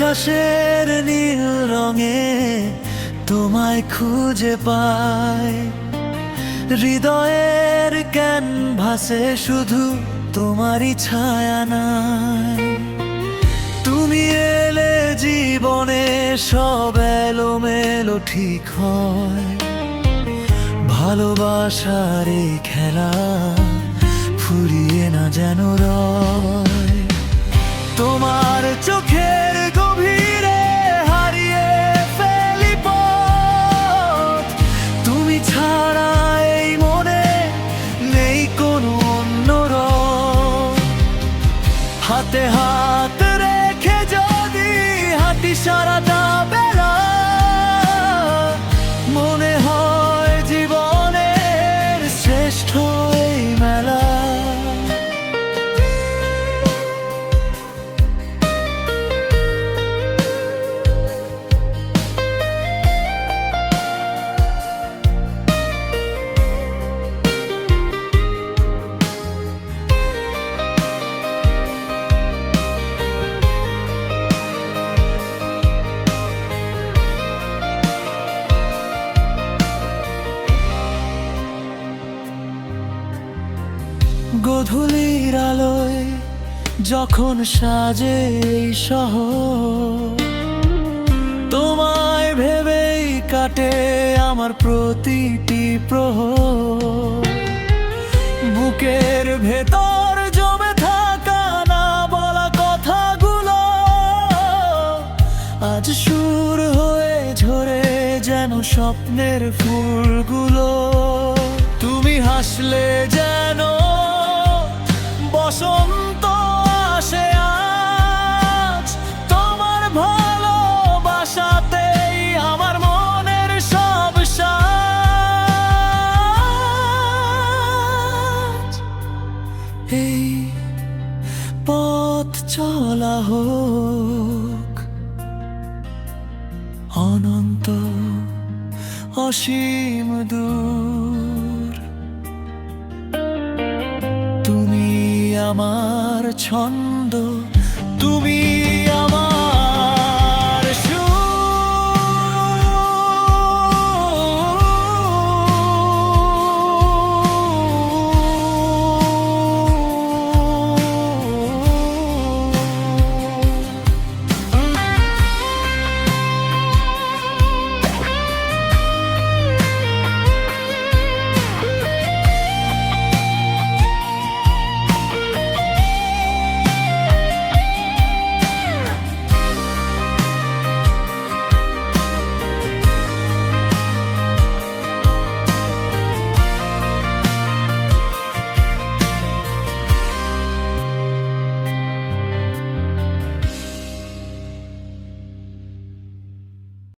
আকাশের নীল রঙে তোমায় খুঁজে পাই, হৃদয়ের ক্যানভাসে শুধু তোমারই ছায়া নাই। তুমি এলে জীবনে সব এলোমেলো ঠিক হয়, ভালোবাসার এই খেলা ফুরিয়ে না যেন রয়। তোমার চোখের গভীরে হারিয়ে ফেলি পথ, তুমি ছাড়া এই মনে নেই কোনো অন্য রং। হাতে হাত রেখে যদি হাঁটি সারাটা বেলা, মনে হয় জীবনের শ্রেষ্ঠ এই মেলা। গধূলির আলোয় যখন সাজে এই শহর, তোমায় ভেবেই কাটে আমার প্রতিটি প্রহর। বুকের ভেতর জমে থাকা না বলা কথাগুলো আজ সুর হয়ে ঝরে যেন স্বপ্নের ফুলগুলো। তুমি হাসলে যেন বসন্ত আসে আজ, তোমার ভালোবাসাতেই আমার মনের সব সাজ। এই পথ চলা হোক অনন্ত অসীম দূর, তুমি আমার ছন্দ, তুমি